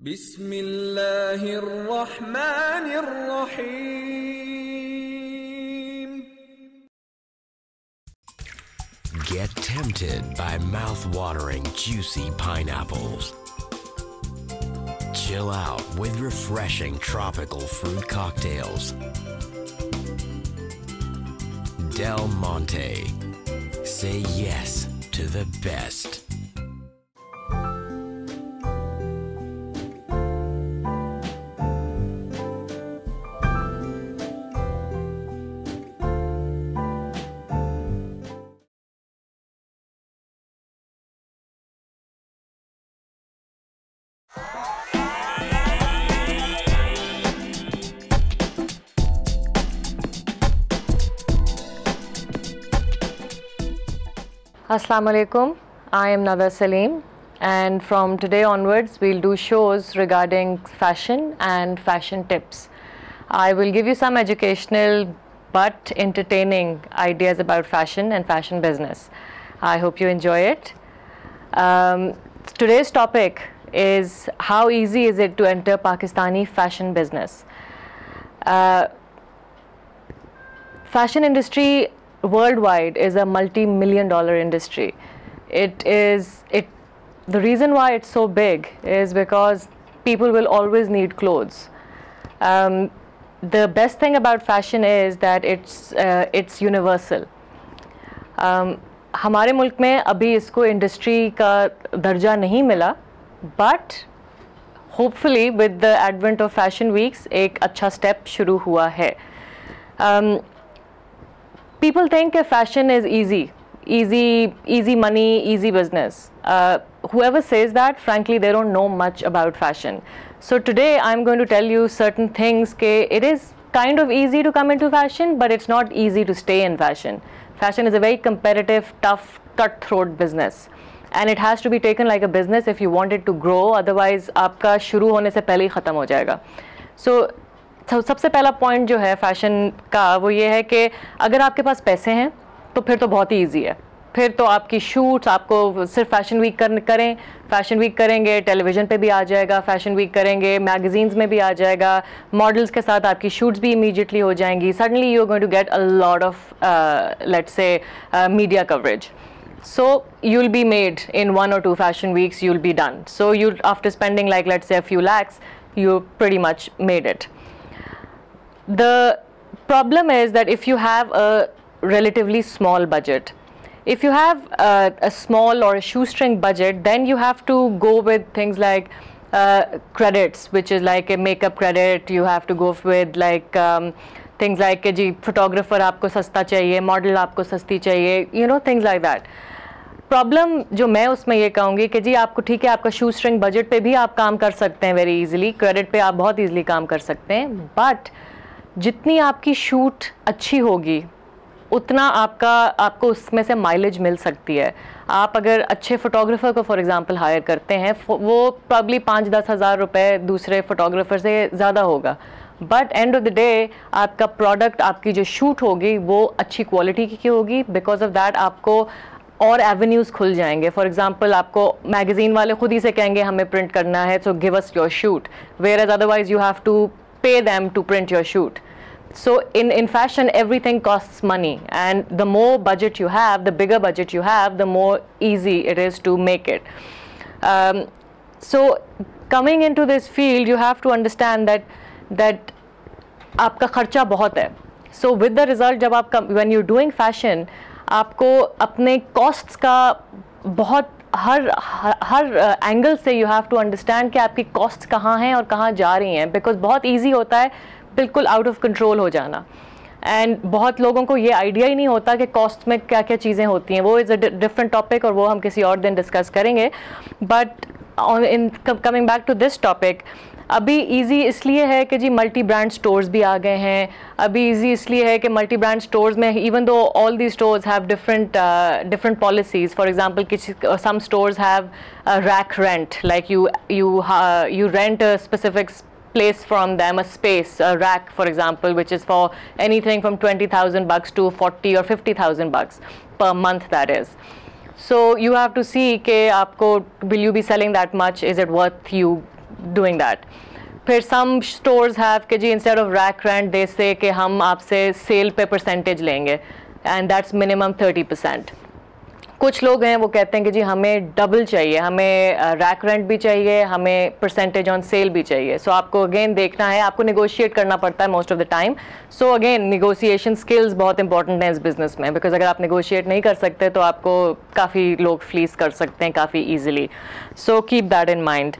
Bismillahirrahmanirrahim. Get tempted by mouth-watering, juicy pineapples. Chill out with refreshing tropical fruit cocktails. Del Monte. Say yes to the best. Assalamu alaikum. I am Nada Salim, and from today onwards we'll do shows regarding fashion and fashion tips. I will give you some educational but entertaining ideas about fashion and fashion business. I hope you enjoy it. Today's topic is how easy is it to enter Pakistani fashion business. Fashion industry worldwide is a multi-million-dollar industry. The reason why it's so big is because people will always need clothes. The best thing about fashion is that it's universal. हमारे मुल्क में अभी इसको industry का दर्जा नहीं मिला, but hopefully with the advent of fashion weeks एक अच्छा step शुरू हुआ है. People think that fashion is easy money, easy business. Whoever says that, frankly, they don't know much about fashion. So today I'm going to tell you certain things that it is kind of easy to come into fashion, but it's not easy to stay in fashion. Fashion is a very competitive, tough, cutthroat business. And it has to be taken like a business if you want it to grow, otherwise आपका शुरू होने से पहले ही ख़त्म हो जाएगा. So सबसे पहला पॉइंट जो है फैशन का वो ये है कि अगर आपके पास पैसे हैं तो फिर तो बहुत ही ईजी है. फिर तो आपकी शूट्स आपको सिर्फ फैशन वीक करें, फैशन वीक करेंगे, टेलीविज़न पे भी आ जाएगा, फैशन वीक करेंगे, मैगज़ीन्स में भी आ जाएगा, मॉडल्स के साथ आपकी शूट्स भी इमीडिएटली हो जाएंगी. Suddenly you are going to get a lot of let's say media coverage. So you'll be made in 1 or 2 fashion weeks, you'll be done. So after spending like let's say a few lakhs, you pretty much made it. The problem is that if you have a relatively small budget, if you have a small or a shoestring budget, then you have to go with things like credits, which is like a makeup credit. You have to go with like things like जी photographer आपको सस्ता चाहिए, model आपको सस्ती चाहिए, you know, things like that. Problem जो मैं उसमें ये कहूँगी कि जी आपको ठीक है, आपका शू स्ट्रिंग बजट पे भी आप काम कर सकते हैं वेरी इजीली, क्रेडिट पे आप बहुत इजीली काम कर सकते हैं, बट जितनी आपकी शूट अच्छी होगी उतना आपको उसमें से माइलेज मिल सकती है. आप अगर अच्छे फोटोग्राफर को फॉर एग्जांपल हायर करते हैं, वो प्रॉब्ली 5-10 हज़ार रुपये दूसरे फोटोग्राफर से ज़्यादा होगा, but end of the day आपका प्रोडक्ट, आपकी जो शूट होगी वो अच्छी क्वालिटी की होगी. बिकॉज ऑफ दैट आपको और एवेन्यूज़ खुल जाएंगे. फॉर एग्जांपल आपको मैगज़ीन वाले खुद ही से कहेंगे हमें प्रिंट करना है, so give us your shoot, where as otherwise you have to pay them to print your shoot. So in fashion everything costs money, and the more budget you have, the bigger budget you have, the more easy it is to make it. So coming into this field you have to understand that आपका खर्चा बहुत है. So with the result जब आप when you're doing fashion आपको अपने costs का बहुत हर एंगल से यू हैव टू अंडरस्टैंड कि आपकी कॉस्ट्स कहाँ हैं और कहाँ जा रही हैं. बिकॉज बहुत इजी होता है बिल्कुल आउट ऑफ कंट्रोल हो जाना, एंड बहुत लोगों को ये आइडिया ही नहीं होता कि कॉस्ट में क्या क्या चीज़ें होती हैं. वो इज़ अ डिफरेंट टॉपिक और वो हम किसी और दिन डिस्कस करेंगे. But in coming back to this topic, अभी इजी इसलिए है कि जी मल्टी ब्रांड स्टोर्स भी आ गए हैं. अभी इजी इसलिए है कि मल्टी ब्रांड स्टोर्स में even though all the stores have different policies. For example some stores have rack rent, like you rent a specific place from them, a space, a rack for example, which is for anything from $20,000 to $40,000 or $50,000 per month, that is. So you have to see कि आपको will you be selling that much, is it worth you doing that. फिर some stores have कि जी instead of rack rent they say कि हम आपसे cell पे percentage लेंगे and that's minimum 30%. कुछ लोग हैं वो कहते हैं कि जी हमें डबल चाहिए, हमें रैक रेंट भी चाहिए, हमें परसेंटेज ऑन सेल भी चाहिए. सो आपको अगेन देखना है, आपको नेगोशिएट करना पड़ता है most of the time. So again negotiation skills बहुत इंपॉर्टेंट हैं इस बिजनेस में, बिकॉज अगर आप नेगोशिएट नहीं कर सकते तो आपको काफ़ी लोग फ्लीस कर सकते हैं काफ़ी easily. So keep that in mind.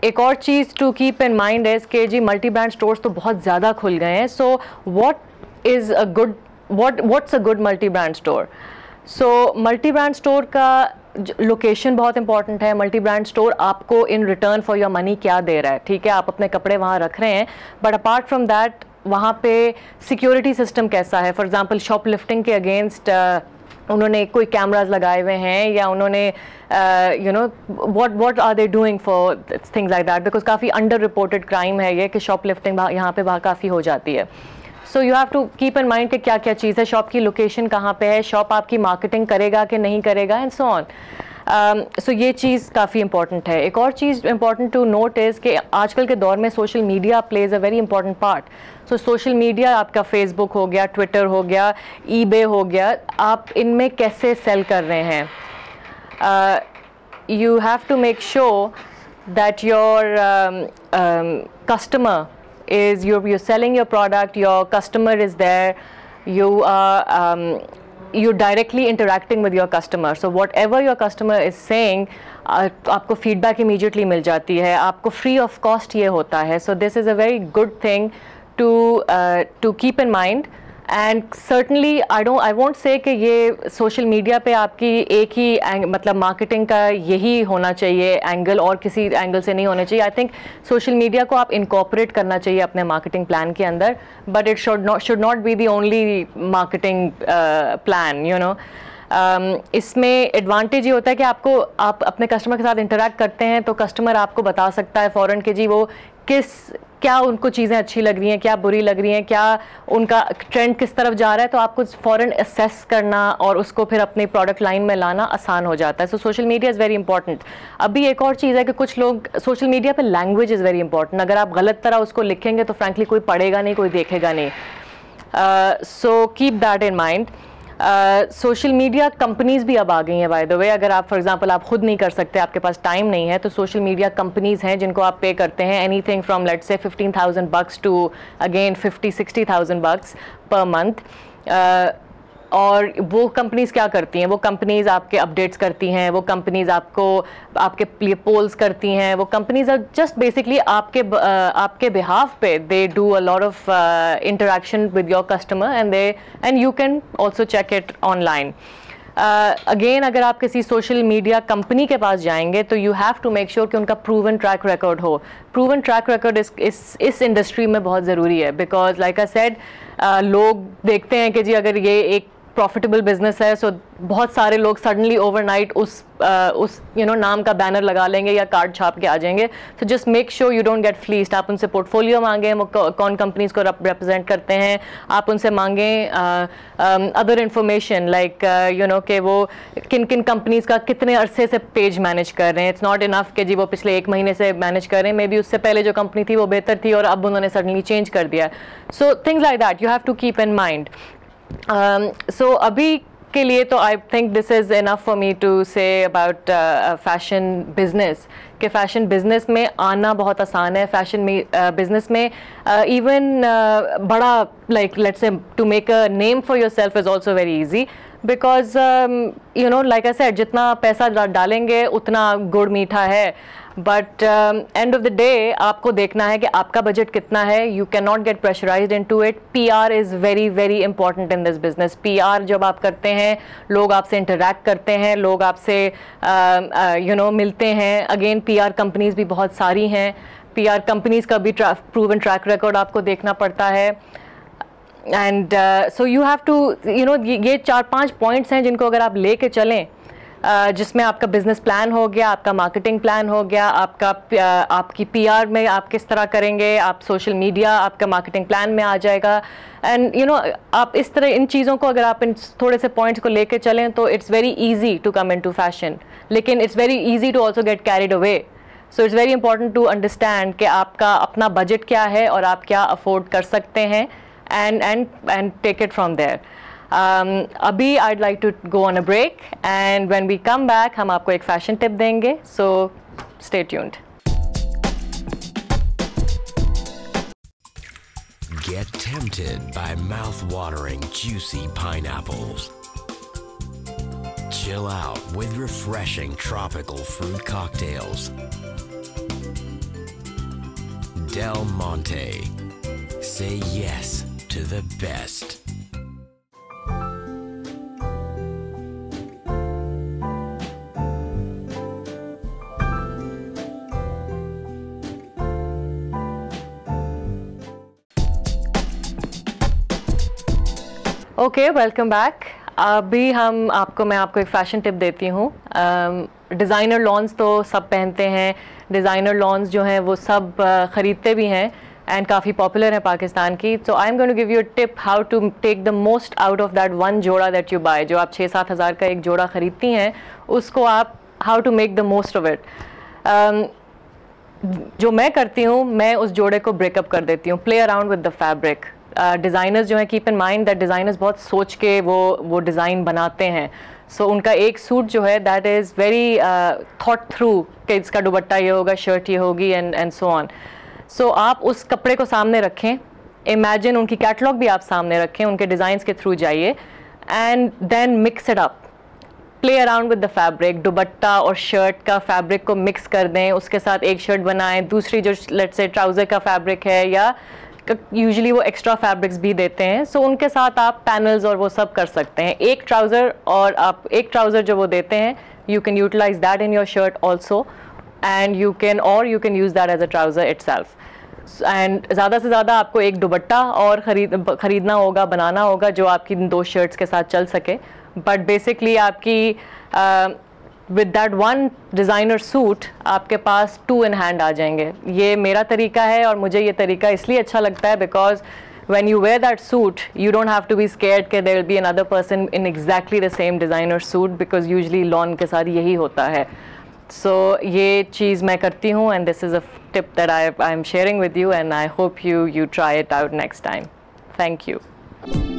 एक और चीज़ टू कीप इन माइंड है कि जी मल्टी ब्रांड स्टोर्स तो बहुत ज़्यादा खुल गए हैं. So what's a good multi brand store? So multi brand store का लोकेशन बहुत इंपॉर्टेंट है. मल्टी ब्रांड स्टोर आपको in return for your money क्या दे रहा है? ठीक है, आप अपने कपड़े वहाँ रख रहे हैं, बट अपार्ट फ्रॉम दैट वहाँ पे सिक्योरिटी सिस्टम कैसा है? फॉर एग्जांपल शॉप लिफ्टिंग के अगेंस्ट उन्होंने कोई कैमराज लगाए हुए हैं, या उन्होंने you know what are they doing for things like that, because काफ़ी अंडर रिपोर्टेड क्राइम है ये कि शॉप लिफ्टिंग यहाँ पे काफ़ी हो जाती है. So you have to keep in mind कि क्या क्या चीज़ है, शॉप की लोकेशन कहाँ पे है, शॉप आपकी मार्केटिंग करेगा कि नहीं करेगा, एंड सो ऑन. सो ये चीज़ काफ़ी इंपॉर्टेंट है. एक और चीज़ इंपॉर्टेंट टू नोट इज़ कि आजकल के दौर में social media plays a very important part. So social media आपका फेसबुक हो गया, ट्विटर हो गया, ईबे हो गया, आप इनमें कैसे सेल कर रहे हैं? You have to make sure that your customer is you're selling your product, your customer is there, you are you're directly interacting with your customer. So whatever your customer is saying, आपको feedback immediately मिल जाती है, आपको free of cost ये होता है. So this is a very good thing to keep in mind. And certainly I won't say कि ये social media पे आपकी एक ही मतलब मार्केटिंग का यही होना चाहिए एंगल, और किसी एंगल से नहीं होना चाहिए. आई थिंक सोशल मीडिया को आप इनकॉर्पोरेट करना चाहिए अपने मार्केटिंग प्लान के अंदर, but it should not be the only marketing plan, you know. इसमें एडवांटेज ये होता है कि आप अपने कस्टमर के साथ इंटरेक्ट करते हैं तो कस्टमर आपको बता सकता है फ़ौरन कि जी वो क्या उनको चीज़ें अच्छी लग रही हैं, क्या बुरी लग रही हैं, क्या उनका ट्रेंड किस तरफ जा रहा है, तो आपको फ़ौरन असेस करना और उसको फिर अपनी प्रोडक्ट लाइन में लाना आसान हो जाता है. So social media is very important. अभी एक और चीज़ है कि कुछ लोग सोशल मीडिया पे लैंग्वेज इज़ वेरी इंपॉर्टेंट. अगर आप गलत तरह उसको लिखेंगे तो फ्रैंकली कोई पढ़ेगा नहीं, कोई देखेगा नहीं. So keep that in mind. Social media companies भी अब आ गई हैं बाय द वे. अगर आप फॉर एग्जांपल आप खुद नहीं कर सकते, आपके पास टाइम नहीं है, तो सोशल मीडिया कंपनीज हैं जिनको आप पे करते हैं anything from let's say $15,000 to again $50,000-60,000 per month. और वो कंपनीज क्या करती हैं? वो कंपनीज आपके अपडेट्स करती हैं, वो कंपनीज आपके लिए पोल्स करती हैं, वो कंपनीज आर जस्ट बेसिकली आपके बिहाफ पे they do a lot of interaction with your customer and you can also check it online. Again अगर आप किसी सोशल मीडिया कंपनी के पास जाएंगे तो you have to make sure कि उनका प्रूवन ट्रैक रिकॉर्ड हो. प्रूवन ट्रैक रिकॉर्ड इस इंडस्ट्री में बहुत ज़रूरी है, बिकॉज लाइक आई सेड लोग देखते हैं कि जी अगर ये एक प्रॉफिटेबल बिजनेस है, सो बहुत सारे लोग सडनली ओवरनाइट उस नाम का बैनर लगा लेंगे या कार्ड छाप के आ जाएंगे. तो just make sure you don't get फ्लीस्ड. आप उनसे पोर्टफोलियो मांगें, वो कौन कंपनीज को रिप्रेजेंट करते हैं, आप उनसे मांगें other information like you know कि वो किन किन कंपनीज का कितने अरसे से पेज मैनेज कर रहे हैं. इट्स नॉट इनफ कि जी वो पिछले 1 महीने से मैनेज कर रहे हैं, मे बी उससे पहले जो कंपनी थी वो बेहतर थी और अब उन्होंने सडनली चेंज कर दिया. So things like that you have to keep in mind. So अभी के लिए तो I think this is enough for me to say about fashion business. कि फैशन बिजनेस में आना बहुत आसान है. फैशन में बिजनेस में even बड़ा like let's say to make a name for yourself is also very easy because you know like I said जितना पैसा डालेंगे उतना गुड़ मीठा है. But end of the day आपको देखना है कि आपका बजट कितना है. You can not get pressurised into it. PR is very very important in this business. PR जब आप करते हैं, लोग आपसे इंटरेक्ट करते हैं, लोग आपसे यू नो मिलते हैं. अगेन PR कंपनीज भी बहुत सारी हैं. PR कंपनीज का भी प्रूवन ट्रैक रिकॉर्ड आपको देखना पड़ता है. And so you have to you know ये 4-5 पॉइंट्स हैं जिनको अगर आप लेके चलें, जिसमें आपका बिजनेस प्लान हो गया, आपका मार्केटिंग प्लान हो गया, आपकी PR में आप किस तरह करेंगे, आप सोशल मीडिया आपका मार्केटिंग प्लान में आ जाएगा. एंड यू नो आप इस तरह इन चीज़ों को अगर आप इन थोड़े से पॉइंट्स को लेके चलें तो it's very easy to come into fashion, लेकिन it's very easy to also get carried away. So it's very important to understand कि आपका अपना बजट क्या है और आप क्या अफोर्ड कर सकते हैं, and take it from there. अभी I'd like to go on a break, and when we come back हम आपको एक फैशन टिप देंगे, so stay tuned. Get tempted by mouth-watering, juicy pineapples. Chill out with refreshing tropical fruit cocktails. Del Monte. Say yes to the best. Okay, welcome back. अभी मैं आपको एक fashion tip देती हूँ. डिज़ाइनर लॉन्स तो सब पहनते हैं. डिज़ाइनर लॉन्स जो हैं वो सब ख़रीदते भी हैं एंड काफ़ी पॉपुलर है पाकिस्तान की. So I am going to give you a tip how to take the most out of that one जोड़ा दैट यू बाय. जो आप 6-7 हज़ार का एक जोड़ा ख़रीदती हैं, उसको आप how to make the most of it. जो मैं करती हूँ, मैं उस जोड़े को ब्रेकअप कर देती हूँ. Play around with the fabric. Designers जो हैं, keep in mind that designers बहुत सोच के वो डिज़ाइन बनाते हैं. सो उनका एक सूट जो है that is very thought through कि इसका दुपट्टा ये होगा, शर्ट ये होगी, एंड सो ऑन. सो आप उस कपड़े को सामने रखें, इमेजिन उनकी कैटलॉग भी आप सामने रखें, उनके डिज़ाइंस के थ्रू जाइए, and then mix it up. Play around with the fabric. Dupatta और शर्ट का फैब्रिक को मिक्स कर दें, उसके साथ एक शर्ट बनाएं, दूसरी जो लेट्स से ट्राउज़र का फैब्रिक है, या यूजुअली वो एक्स्ट्रा फैब्रिक्स भी देते हैं. सो उनके साथ आप पैनल्स और वो सब कर सकते हैं. एक ट्राउज़र जो वो देते हैं, you can utilise that in your shirt also, and you can use that as a trouser itself. And ज़्यादा से ज़्यादा आपको एक दुपट्टा और ख़रीदना होगा, बनाना होगा, जो आपकी दो शर्ट्स के साथ चल सके. बट बेसिकली आपकी with that one designer suit आपके पास 2 in hand आ जाएंगे. ये मेरा तरीका है, और मुझे ये तरीका इसलिए अच्छा लगता है because when you wear that suit you don't have to be scared कि there will be another person in exactly the same designer suit, because usually lawn के साथ यही होता है. So ये चीज़ मैं करती हूँ, and this is a tip that I am sharing with you, and I hope you try it out next time. Thank you.